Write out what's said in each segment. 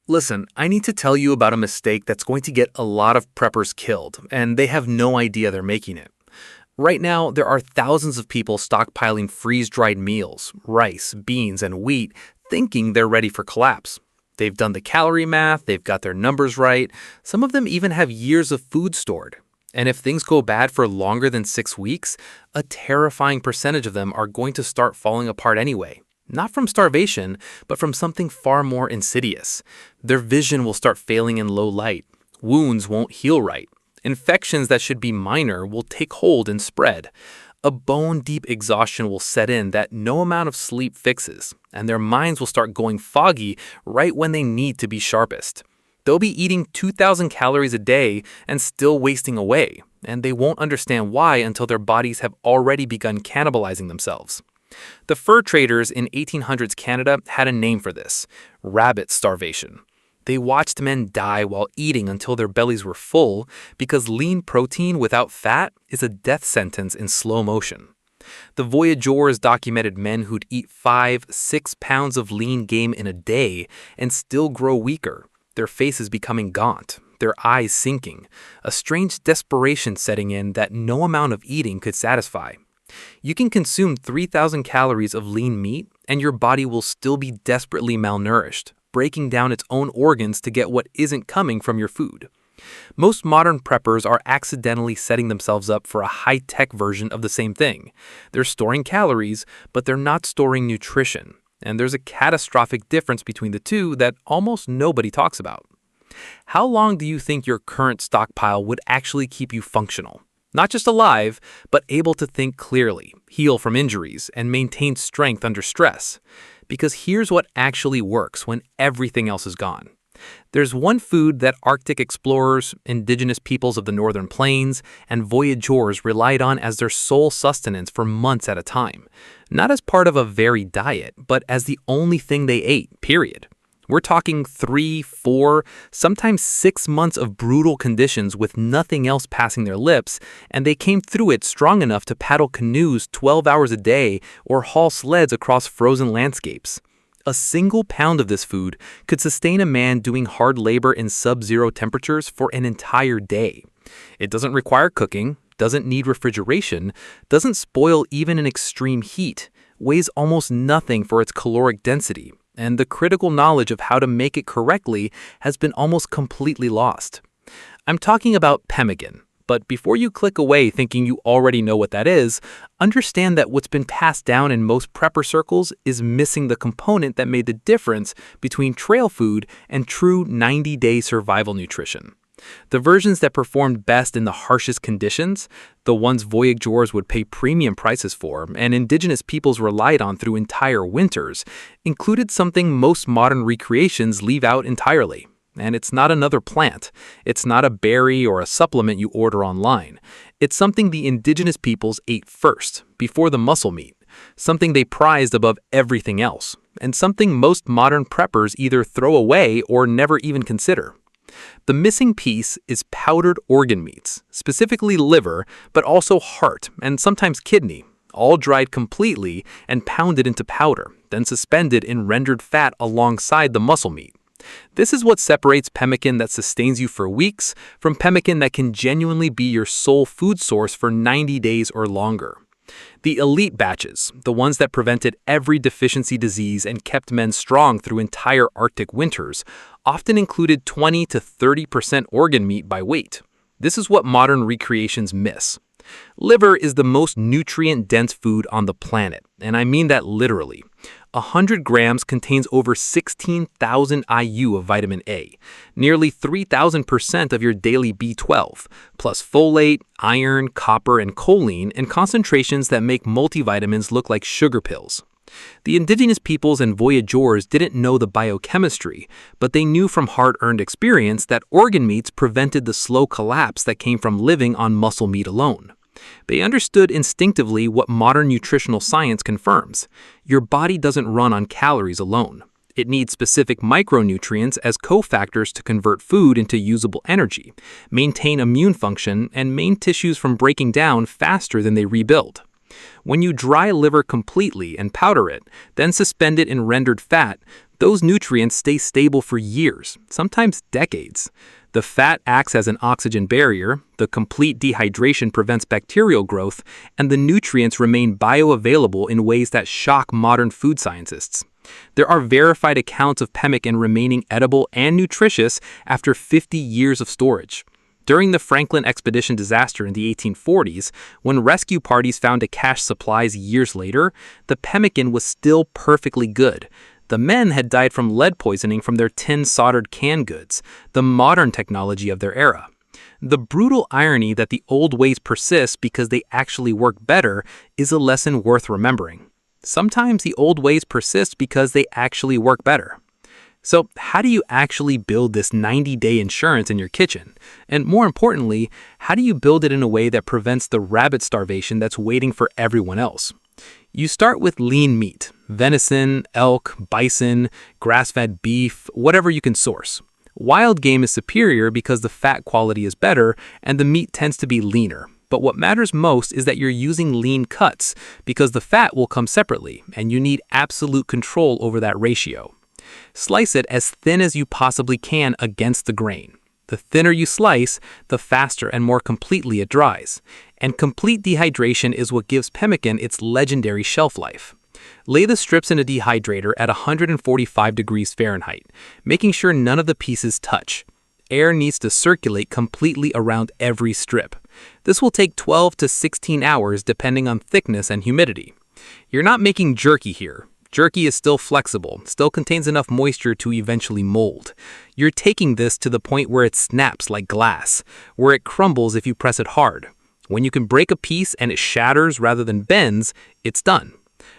Listen, I need to tell you about a mistake that's going to get a lot of preppers killed, and they have no idea they're making it. Right now, there are thousands of people stockpiling freeze-dried meals, rice, beans, and wheat, thinking they're ready for collapse. They've done the calorie math, they've got their numbers right, some of them even have years of food stored. And if things go bad for longer than 6 weeks, a terrifying percentage of them are going to start falling apart anyway. Not from starvation, but from something far more insidious. Their vision will start failing in low light. Wounds won't heal right. Infections that should be minor will take hold and spread. A bone-deep exhaustion will set in that no amount of sleep fixes, and their minds will start going foggy right when they need to be sharpest. They'll be eating 2,000 calories a day and still wasting away, and they won't understand why until their bodies have already begun cannibalizing themselves. The fur traders in 1800s Canada had a name for this: rabbit starvation. They watched men die while eating until their bellies were full because lean protein without fat is a death sentence in slow motion. The voyageurs documented men who'd eat 5-6 pounds of lean game in a day and still grow weaker, their faces becoming gaunt, their eyes sinking, a strange desperation setting in that no amount of eating could satisfy. You can consume 3,000 calories of lean meat, and your body will still be desperately malnourished, breaking down its own organs to get what isn't coming from your food. Most modern preppers are accidentally setting themselves up for a high-tech version of the same thing. They're storing calories, but they're not storing nutrition, and there's a catastrophic difference between the two that almost nobody talks about. How long do you think your current stockpile would actually keep you functional? Not just alive, but able to think clearly, heal from injuries, and maintain strength under stress. Because here's what actually works when everything else is gone. There's one food that Arctic explorers, indigenous peoples of the northern plains, and voyageurs relied on as their sole sustenance for months at a time. Not as part of a varied diet, but as the only thing they ate, period. We're talking 3, 4, sometimes 6 months of brutal conditions with nothing else passing their lips, and they came through it strong enough to paddle canoes 12 hours a day or haul sleds across frozen landscapes. A single pound of this food could sustain a man doing hard labor in sub-zero temperatures for an entire day. It doesn't require cooking, doesn't need refrigeration, doesn't spoil even in extreme heat, weighs almost nothing for its caloric density, and the critical knowledge of how to make it correctly has been almost completely lost. I'm talking about pemmican, but before you click away thinking you already know what that is, understand that what's been passed down in most prepper circles is missing the component that made the difference between trail food and true 90-day survival nutrition. The versions that performed best in the harshest conditions, the ones voyageurs would pay premium prices for and indigenous peoples relied on through entire winters, included something most modern recreations leave out entirely. And it's not another plant. It's not a berry or a supplement you order online. It's something the indigenous peoples ate first, before the muscle meat, something they prized above everything else, and something most modern preppers either throw away or never even consider. The missing piece is powdered organ meats, specifically liver, but also heart and sometimes kidney, all dried completely and pounded into powder, then suspended in rendered fat alongside the muscle meat. This is what separates pemmican that sustains you for weeks from pemmican that can genuinely be your sole food source for 90 days or longer. The elite batches, the ones that prevented every deficiency disease and kept men strong through entire Arctic winters, often included 20 to 30% organ meat by weight. This is what modern recreations miss. Liver is the most nutrient-dense food on the planet, and I mean that literally. 100 grams contains over 16,000 IU of vitamin A, nearly 3,000% of your daily B12, plus folate, iron, copper, and choline in concentrations that make multivitamins look like sugar pills. The indigenous peoples and voyageurs didn't know the biochemistry, but they knew from hard-earned experience that organ meats prevented the slow collapse that came from living on muscle meat alone. They understood instinctively what modern nutritional science confirms. Your body doesn't run on calories alone. It needs specific micronutrients as cofactors to convert food into usable energy, maintain immune function, and maintain tissues from breaking down faster than they rebuild. When you dry liver completely and powder it, then suspend it in rendered fat, Those nutrients stay stable for years, sometimes decades. The fat acts as an oxygen barrier, the complete dehydration prevents bacterial growth, and the nutrients remain bioavailable in ways that shock modern food scientists. There are verified accounts of pemmican remaining edible and nutritious after 50 years of storage. During the Franklin expedition disaster in the 1840s, when rescue parties found a cache supplies years later, the pemmican was still perfectly good. The men had died from lead poisoning from their tin soldered canned goods, the modern technology of their era. The brutal irony that the old ways persist because they actually work better is a lesson worth remembering. Sometimes the old ways persist because they actually work better. So, how do you actually build this 90-day insurance in your kitchen? And more importantly, how do you build it in a way that prevents the rabbit starvation that's waiting for everyone else? You start with lean meat: venison, elk, bison, grass-fed beef, whatever you can source. Wild game is superior because the fat quality is better and the meat tends to be leaner. But what matters most is that you're using lean cuts because the fat will come separately and you need absolute control over that ratio. Slice it as thin as you possibly can against the grain. The thinner you slice, the faster and more completely it dries. And complete dehydration is what gives pemmican its legendary shelf life. Lay the strips in a dehydrator at 145 degrees Fahrenheit, making sure none of the pieces touch. Air needs to circulate completely around every strip. This will take 12 to 16 hours depending on thickness and humidity. You're not making jerky here. Jerky is still flexible, still contains enough moisture to eventually mold. You're taking this to the point where it snaps like glass, where it crumbles if you press it hard. When you can break a piece and it shatters rather than bends, it's done.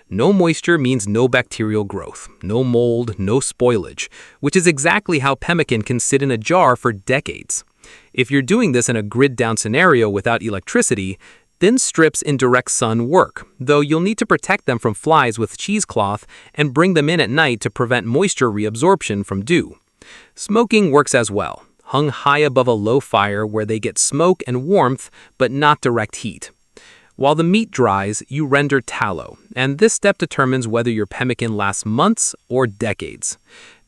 No moisture means no bacterial growth, no mold, no spoilage, which is exactly how pemmican can sit in a jar for decades. If you're doing this in a grid-down scenario without electricity, thin strips in direct sun work, though you'll need to protect them from flies with cheesecloth and bring them in at night to prevent moisture reabsorption from dew. Smoking works as well, hung high above a low fire where they get smoke and warmth but not direct heat. While the meat dries, you render tallow, and this step determines whether your pemmican lasts months or decades.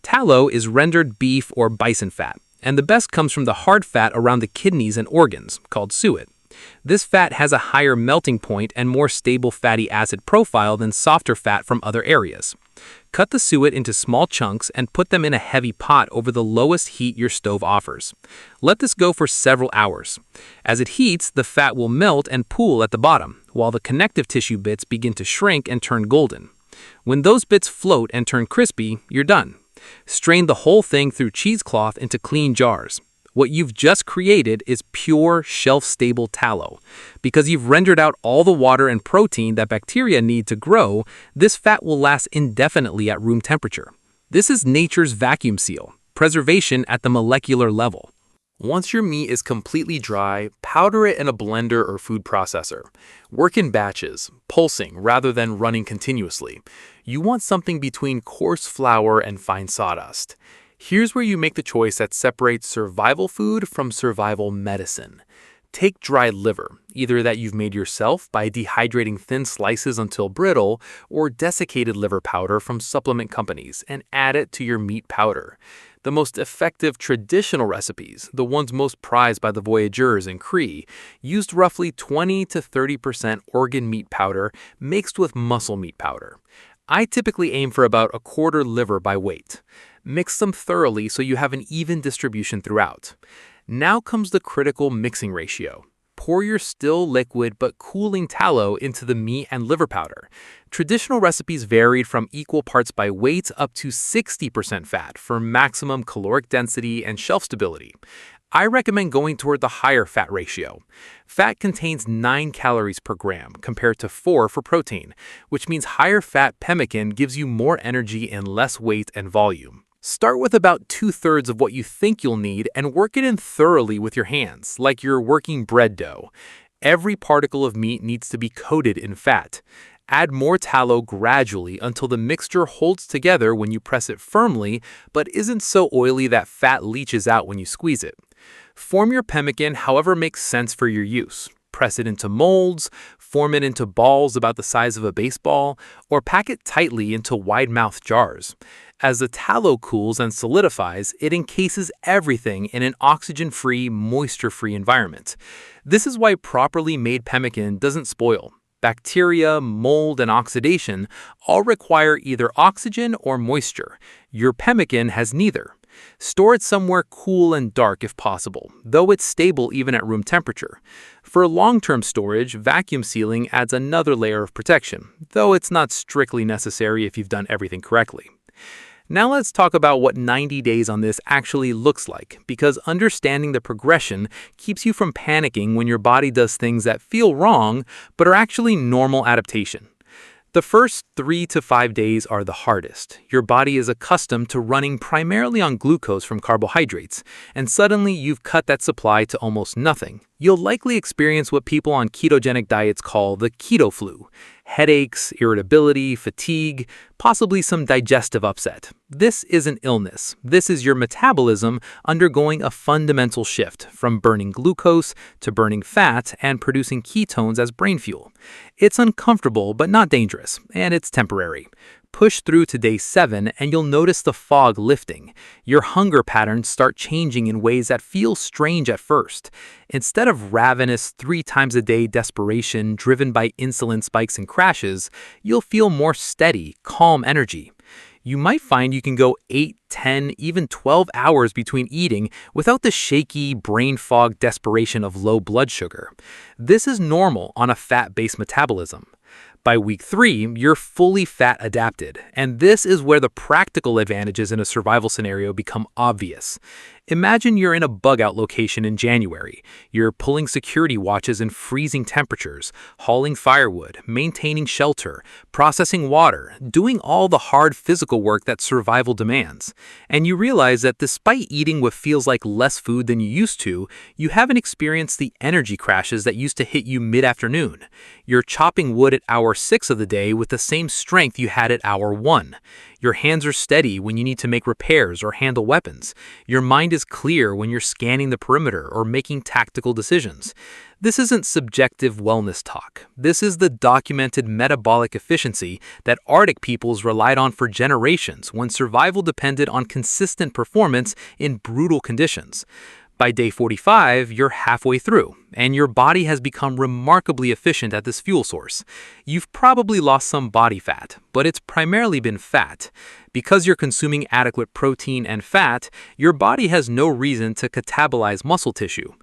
Tallow is rendered beef or bison fat, and the best comes from the hard fat around the kidneys and organs, called suet. This fat has a higher melting point and more stable fatty acid profile than softer fat from other areas. Cut the suet into small chunks and put them in a heavy pot over the lowest heat your stove offers. Let this go for several hours. As it heats, the fat will melt and pool at the bottom, while the connective tissue bits begin to shrink and turn golden. When those bits float and turn crispy, you're done. Strain the whole thing through cheesecloth into clean jars. What you've just created is pure, shelf-stable tallow. Because you've rendered out all the water and protein that bacteria need to grow, this fat will last indefinitely at room temperature. This is nature's vacuum seal, preservation at the molecular level. Once your meat is completely dry, powder it in a blender or food processor. Work in batches, pulsing rather than running continuously. You want something between coarse flour and fine sawdust. Here's where you make the choice that separates survival food from survival medicine. Take dried liver, either that you've made yourself by dehydrating thin slices until brittle, or desiccated liver powder from supplement companies, and add it to your meat powder. The most effective traditional recipes, the ones most prized by the voyageurs and Cree, used roughly 20 to 30% organ meat powder mixed with muscle meat powder. I typically aim for about a quarter liver by weight. Mix them thoroughly so you have an even distribution throughout. Now comes the critical mixing ratio. Pour your still liquid but cooling tallow into the meat and liver powder. Traditional recipes varied from equal parts by weight up to 60% fat for maximum caloric density and shelf stability. I recommend going toward the higher fat ratio. Fat contains 9 calories per gram compared to 4 for protein, which means higher fat pemmican gives you more energy and less weight and volume. Start with about 2/3 of what you think you'll need and work it in thoroughly with your hands, like you're working bread dough. Every particle of meat needs to be coated in fat. Add more tallow gradually until the mixture holds together when you press it firmly, but isn't so oily that fat leaches out when you squeeze it. Form your pemmican however makes sense for your use. Press it into molds, form it into balls about the size of a baseball, or pack it tightly into wide-mouthed jars. As the tallow cools and solidifies, it encases everything in an oxygen-free, moisture-free environment. This is why properly made pemmican doesn't spoil. Bacteria, mold, and oxidation all require either oxygen or moisture. Your pemmican has neither. Store it somewhere cool and dark if possible, though it's stable even at room temperature. For long-term storage, vacuum sealing adds another layer of protection, though it's not strictly necessary if you've done everything correctly. Now let's talk about what 90 days on this actually looks like, because understanding the progression keeps you from panicking when your body does things that feel wrong but are actually normal adaptation. The first 3 to 5 days are the hardest. Your body is accustomed to running primarily on glucose from carbohydrates, and suddenly you've cut that supply to almost nothing. You'll likely experience what people on ketogenic diets call the keto flu: headaches, irritability, fatigue, possibly some digestive upset. This isn't illness. This is your metabolism undergoing a fundamental shift from burning glucose to burning fat and producing ketones as brain fuel. It's uncomfortable but not dangerous, and it's temporary. Push through to day 7 and you'll notice the fog lifting. Your hunger patterns start changing in ways that feel strange at first. Instead of ravenous 3 times a day desperation driven by insulin spikes and crashes, you'll feel more steady, calm energy. You might find you can go 8, 10, even 12 hours between eating without the shaky, brain fog desperation of low blood sugar. This is normal on a fat-based metabolism. By week 3, you're fully fat adapted, and this is where the practical advantages in a survival scenario become obvious. Imagine you're in a bug-out location in January. You're pulling security watches in freezing temperatures, hauling firewood, maintaining shelter, processing water, doing all the hard physical work that survival demands. And you realize that despite eating what feels like less food than you used to, you haven't experienced the energy crashes that used to hit you mid-afternoon. You're chopping wood at hour 6 of the day with the same strength you had at hour 1. Your hands are steady when you need to make repairs or handle weapons. Your mind is clear when you're scanning the perimeter or making tactical decisions. This isn't subjective wellness talk. This is the documented metabolic efficiency that Arctic peoples relied on for generations when survival depended on consistent performance in brutal conditions. By day 45, you're halfway through, and your body has become remarkably efficient at this fuel source. You've probably lost some body fat, but it's primarily been fat. Because you're consuming adequate protein and fat, your body has no reason to catabolize muscle tissue.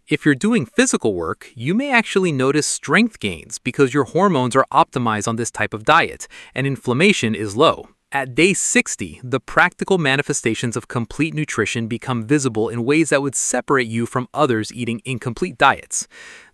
If you're doing physical work, you may actually notice strength gains because your hormones are optimized on this type of diet, and inflammation is low. At day 60, the practical manifestations of complete nutrition become visible in ways that would separate you from others eating incomplete diets.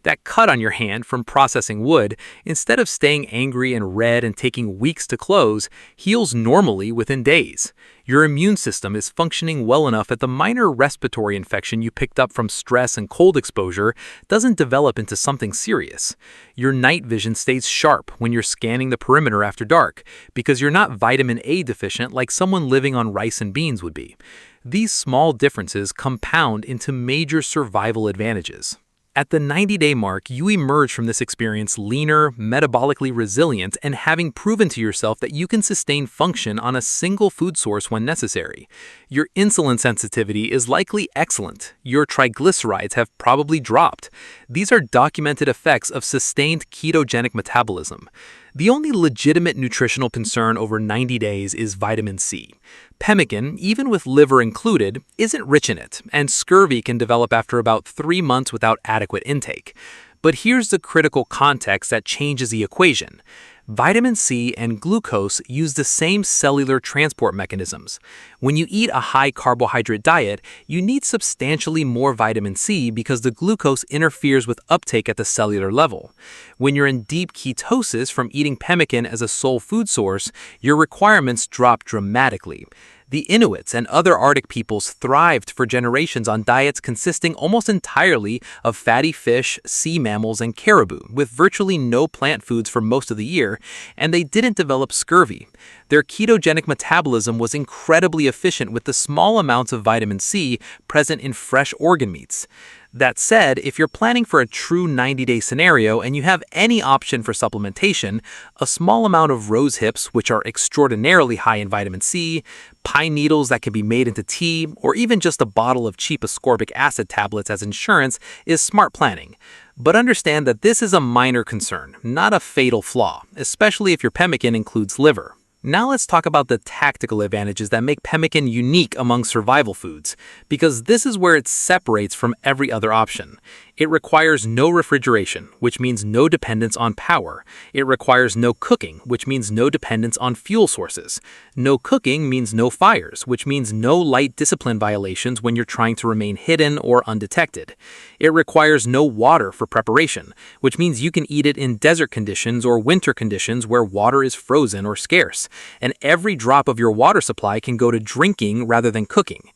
That cut on your hand from processing wood, instead of staying angry and red and taking weeks to close, heals normally within days. Your immune system is functioning well enough that the minor respiratory infection you picked up from stress and cold exposure doesn't develop into something serious. Your night vision stays sharp when you're scanning the perimeter after dark, because you're not vitamin A deficient like someone living on rice and beans would be. These small differences compound into major survival advantages. At the 90-day mark, you emerge from this experience leaner, metabolically resilient, and having proven to yourself that you can sustain function on a single food source when necessary. Your insulin sensitivity is likely excellent. Your triglycerides have probably dropped. These are documented effects of sustained ketogenic metabolism. The only legitimate nutritional concern over 90 days is vitamin C. Pemmican, even with liver included, isn't rich in it, and scurvy can develop after about 3 months without adequate intake. But here's the critical context that changes the equation. Vitamin C and glucose use the same cellular transport mechanisms. When you eat a high carbohydrate diet, you need substantially more vitamin C because the glucose interferes with uptake at the cellular level. When you're in deep ketosis from eating pemmican as a sole food source, your requirements drop dramatically. The Inuits and other Arctic peoples thrived for generations on diets consisting almost entirely of fatty fish, sea mammals, and caribou, with virtually no plant foods for most of the year, and they didn't develop scurvy. Their ketogenic metabolism was incredibly efficient with the small amounts of vitamin C present in fresh organ meats. That said, if you're planning for a true 90-day scenario and you have any option for supplementation, a small amount of rose hips, which are extraordinarily high in vitamin C, pine needles that can be made into tea, or even just a bottle of cheap ascorbic acid tablets as insurance is smart planning. But understand that this is a minor concern, not a fatal flaw, especially if your pemmican includes liver. Now let's talk about the tactical advantages that make pemmican unique among survival foods, because this is where it separates from every other option. It requires no refrigeration, which means no dependence on power. It requires no cooking, which means no dependence on fuel sources. No cooking means no fires, which means no light discipline violations when you're trying to remain hidden or undetected. It requires no water for preparation, which means you can eat it in desert conditions or winter conditions where water is frozen or scarce, and every drop of your water supply can go to drinking rather than cooking.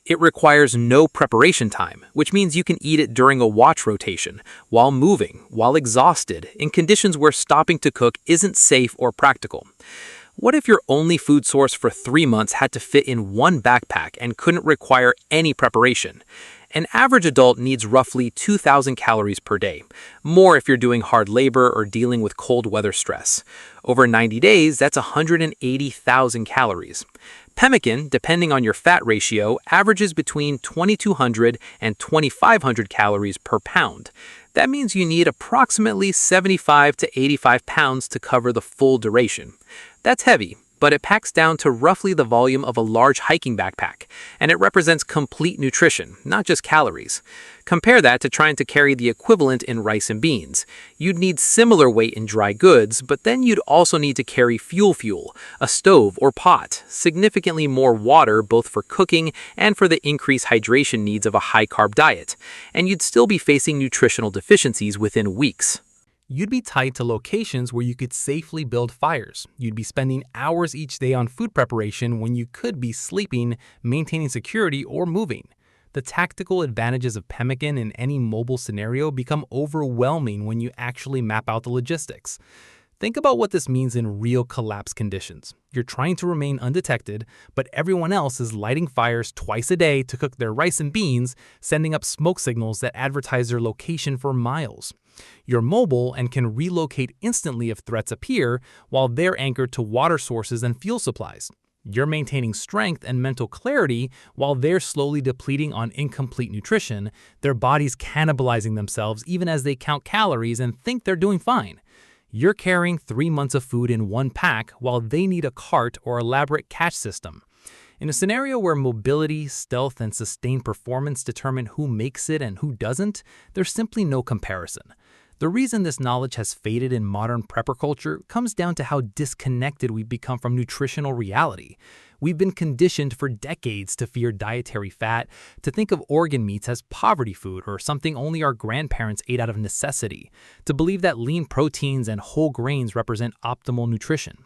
It requires no preparation time, which means you can eat it during a watch rotation, while moving, while exhausted, in conditions where stopping to cook isn't safe or practical. What if your only food source for 3 months had to fit in one backpack and couldn't require any preparation? An average adult needs roughly 2,000 calories per day, more if you're doing hard labor or dealing with cold weather stress. Over 90 days, that's 180,000 calories. Pemmican, depending on your fat ratio, averages between 2,200 and 2,500 calories per pound. That means you need approximately 75 to 85 pounds to cover the full duration. That's heavy, but it packs down to roughly the volume of a large hiking backpack, and it represents complete nutrition, not just calories. Compare that to trying to carry the equivalent in rice and beans. You'd need similar weight in dry goods, but then you'd also need to carry fuel, a stove or pot, significantly more water both for cooking and for the increased hydration needs of a high-carb diet, and you'd still be facing nutritional deficiencies within weeks. You'd be tied to locations where you could safely build fires. You'd be spending hours each day on food preparation when you could be sleeping, maintaining security, or moving. The tactical advantages of pemmican in any mobile scenario become overwhelming when you actually map out the logistics. Think about what this means in real collapse conditions. You're trying to remain undetected, but everyone else is lighting fires twice a day to cook their rice and beans, sending up smoke signals that advertise their location for miles. You're mobile and can relocate instantly if threats appear, while they're anchored to water sources and fuel supplies. You're maintaining strength and mental clarity while they're slowly depleting on incomplete nutrition, their bodies cannibalizing themselves even as they count calories and think they're doing fine. You're carrying 3 months of food in one pack while they need a cart or elaborate catch system. In a scenario where mobility, stealth, and sustained performance determine who makes it and who doesn't, there's simply no comparison. The reason this knowledge has faded in modern prepper culture comes down to how disconnected we've become from nutritional reality. We've been conditioned for decades to fear dietary fat, to think of organ meats as poverty food or something only our grandparents ate out of necessity, to believe that lean proteins and whole grains represent optimal nutrition.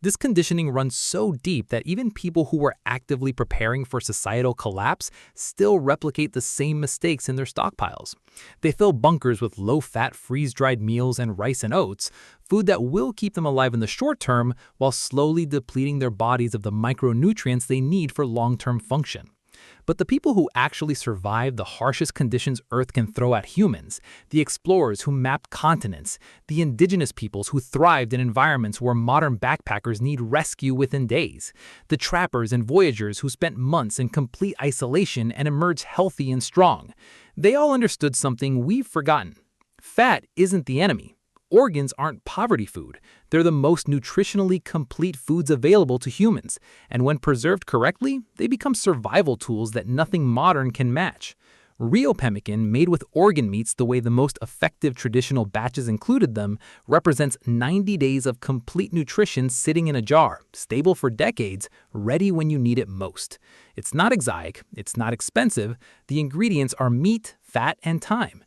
This conditioning runs so deep that even people who were actively preparing for societal collapse still replicate the same mistakes in their stockpiles. They fill bunkers with low-fat, freeze-dried meals and rice and oats, food that will keep them alive in the short term while slowly depleting their bodies of the micronutrients they need for long-term function. But the people who actually survived the harshest conditions Earth can throw at humans, the explorers who mapped continents, the indigenous peoples who thrived in environments where modern backpackers need rescue within days, the trappers and voyageurs who spent months in complete isolation and emerged healthy and strong, they all understood something we've forgotten. Fat isn't the enemy. Organs aren't poverty food. They're the most nutritionally complete foods available to humans, and when preserved correctly, they become survival tools that nothing modern can match. Real pemmican, made with organ meats the way the most effective traditional batches included them, represents 90 days of complete nutrition sitting in a jar, stable for decades, ready when you need it most. It's not exotic, it's not expensive, the ingredients are meat, fat, and time.